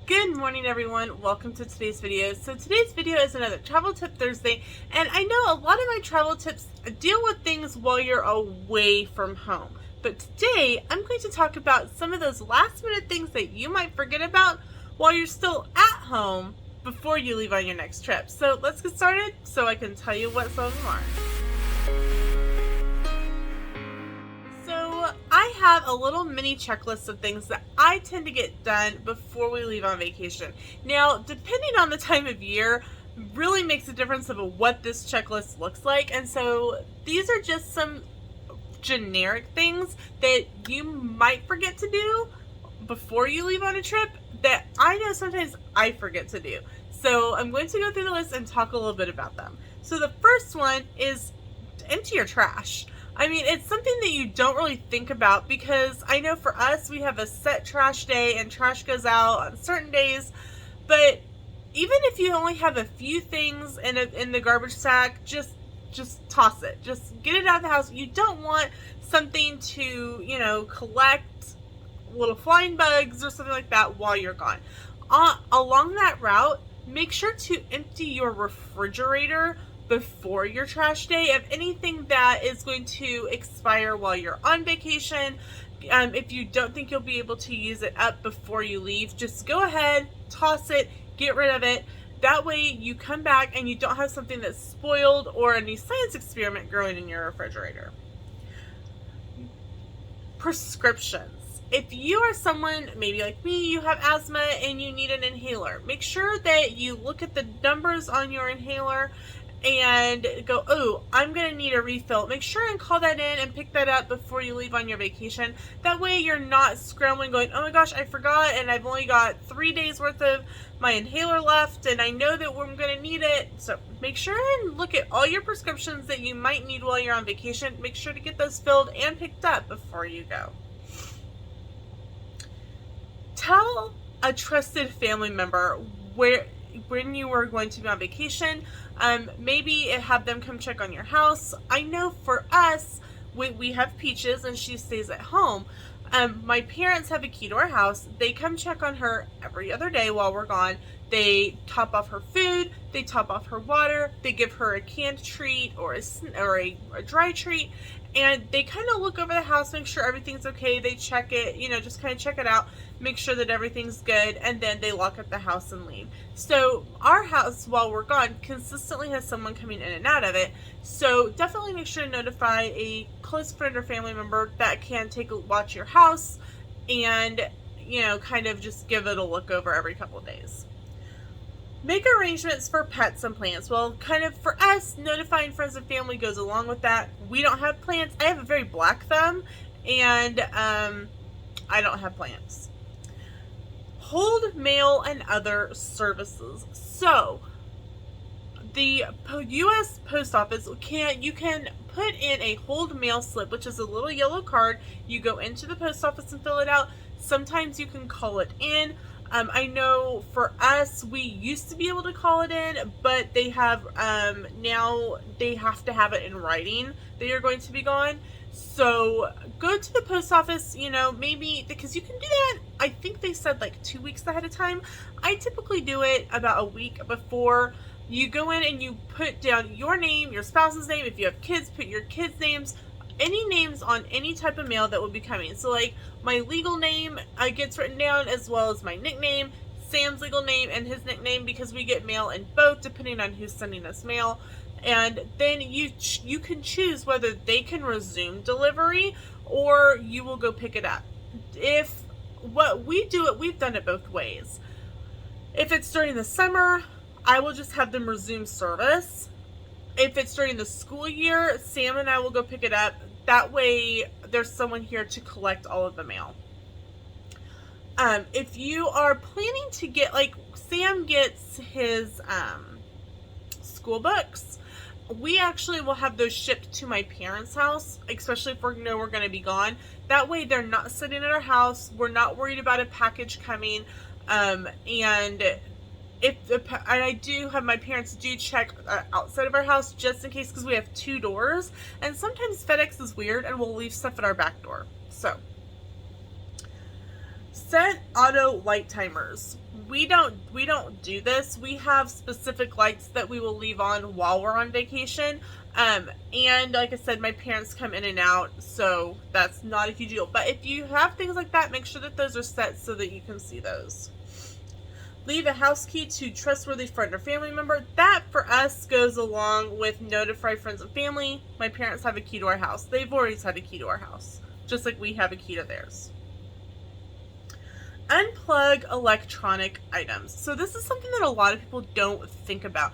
Good morning, everyone. Welcome to today's video. So today's video is another Travel Tip Thursday, and I know a lot of my travel tips deal with things while you're away from home. But today, I'm going to talk about some of those last minute things that you might forget about while you're still at home before you leave on your next trip. So let's get started so I can tell you what some of them are. I have a little mini checklist of things that I tend to get done before we leave on vacation. Now, depending on the time of year, really makes a difference of what this checklist looks like. And so these are just some generic things that you might forget to do before you leave on a trip that I know sometimes I forget to do. So I'm going to go through the list and talk a little bit about them. So the first one is to empty your trash. I mean, it's something that you don't really think about because I know for us, we have a set trash day and trash goes out on certain days. But even if you only have a few things in the garbage sack, just toss it. Just get it out of the house. You don't want something to, collect little flying bugs or something like that while you're gone. Along that route, make sure to empty your refrigerator before your trash day of anything that is going to expire while you're on vacation. If you don't think you'll be able to use it up before you leave, just go ahead, toss it, get rid of it. That way you come back and you don't have something that's spoiled or a new science experiment growing in your refrigerator. Prescriptions. If you are someone, maybe like me, you have asthma and you need an inhaler, make sure that you look at the numbers on your inhaler and go, oh, I'm going to need a refill. Make sure and call that in and pick that up before you leave on your vacation. That way you're not scrambling going, oh my gosh, I forgot and I've only got 3 days worth of my inhaler left and I know that I'm going to need it. So make sure and look at all your prescriptions that you might need while you're on vacation. Make sure to get those filled and picked up before you go. Tell a trusted family member when you are going to be on vacation. Maybe have them come check on your house. I know for us, we have Peaches and she stays at home. My parents have a key to our house. They come check on her every other day while we're gone. They top off her food, they top off her water, they give her a canned treat or a dry treat, and they kind of look over the house, make sure everything's okay. They check it, just kind of check it out, make sure that everything's good, and then they lock up the house and leave. So our house, while we're gone, consistently has someone coming in and out of it. So definitely make sure to notify a close friend or family member that can watch your house and, kind of just give it a look over every couple of days. Make arrangements for pets and plants. Well, kind of for us, notifying friends and family goes along with that. We don't have plants. I have a very black thumb, and I don't have plants. Hold mail and other services. So, the U.S. Post Office you can put in a hold mail slip, which is a little yellow card. You go into the post office and fill it out. Sometimes you can call it in. I know for us, we used to be able to call it in, but they have, now they have to have it in writing that you're going to be gone. So go to the post office, maybe, because you can do that, I think they said like 2 weeks ahead of time. I typically do it about a week before. You go in and you put down your name, your spouse's name. If you have kids, put your kids' names. Any names on any type of mail that will be coming. So like my legal name gets written down, as well as my nickname, Sam's legal name, and his nickname, because we get mail in both depending on who's sending us mail. And then you can choose whether they can resume delivery or you will go pick it up. We've done it both ways. If it's during the summer, I will just have them resume service. If it's during the school year, Sam and I will go pick it up. That way, there's someone here to collect all of the mail. If you are planning to get, like, Sam gets his school books, we actually will have those shipped to my parents' house, especially if we know we're going to be gone. That way, they're not sitting at our house. We're not worried about a package coming. And I do have my parents do check outside of our house just in case, because we have 2 doors, and sometimes FedEx is weird and will leave stuff at our back door. So Set auto light timers. We don't do this. We have specific lights that we will leave on while we're on vacation. And like I said, my parents come in and out, so that's not a huge deal. But if you have things like that, make sure that those are set so that you can see those. Leave a house key to trustworthy friend or family member. That for us goes along with notify friends and family. My parents have a key to our house. They've always had a key to our house, just like we have a key to theirs. Unplug electronic items. So this is something that a lot of people don't think about.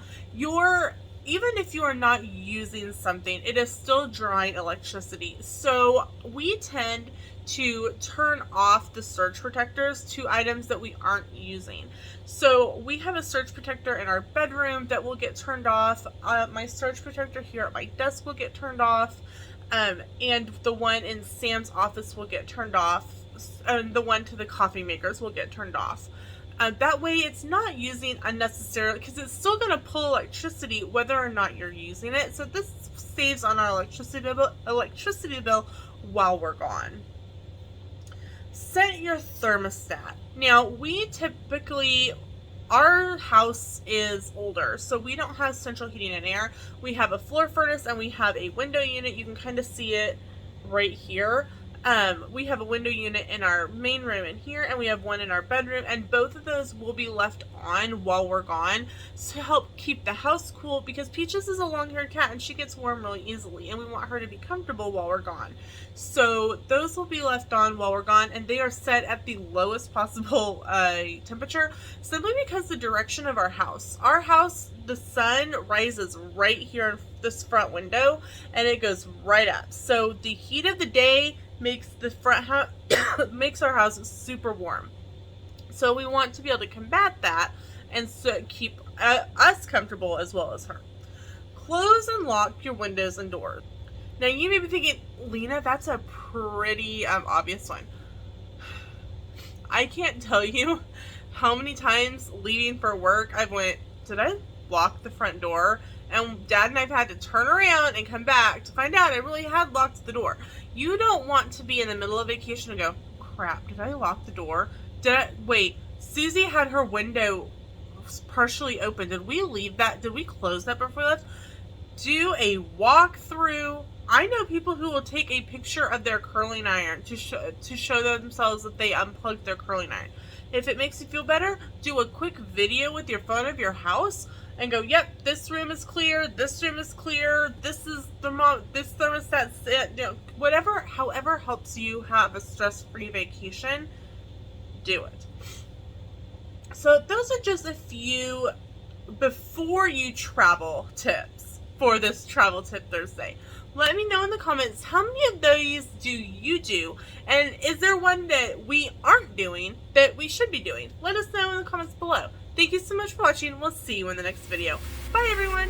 Even if you are not using something, it is still drawing electricity. So we tend to turn off the surge protectors to items that we aren't using. So we have a surge protector in our bedroom that will get turned off. My surge protector here at my desk will get turned off. And the one in Sam's office will get turned off. And the one to the coffee makers will get turned off. That way it's not using unnecessarily, because it's still going to pull electricity whether or not you're using it. So this saves on our electricity bill while we're gone. Set your thermostat. Now, our house is older, so we don't have central heating and air. We have a floor furnace and we have a window unit. You can kind of see it right here. We have a window unit in our main room in here, and we have one in our bedroom, and both of those will be left on while we're gone to help keep the house cool, because Peaches is a long-haired cat and she gets warm really easily, and we want her to be comfortable while we're gone. So those will be left on while we're gone, and they are set at the lowest possible temperature, simply because the direction of our house, the sun rises right here in this front window, and it goes right up. So the heat of the day makes makes our house super warm. So we want to be able to combat that and so keep us comfortable as well as her. Close and lock your windows and doors. Now you may be thinking, Lena, that's a pretty obvious one. I can't tell you how many times leaving for work I've went, did I lock the front door? And Dad and I've had to turn around and come back to find out I really had locked the door. You don't want to be in the middle of vacation and go, crap, did I lock the door? Wait, Susie had her window partially open. Did we leave that? Did we close that before we left? Do a walkthrough. I know people who will take a picture of their curling iron to show themselves that they unplugged their curling iron. If it makes you feel better, do a quick video with your phone of your house and go, yep, this room is clear, this room is clear, this thermostat, whatever, however helps you have a stress-free vacation, do it. So those are just a few before you travel tips for this Travel Tip Thursday. Let me know in the comments, how many of these do you do? And is there one that we aren't doing that we should be doing? Let us know in the comments below. Thank you so much for watching. We'll see you in the next video. Bye, everyone.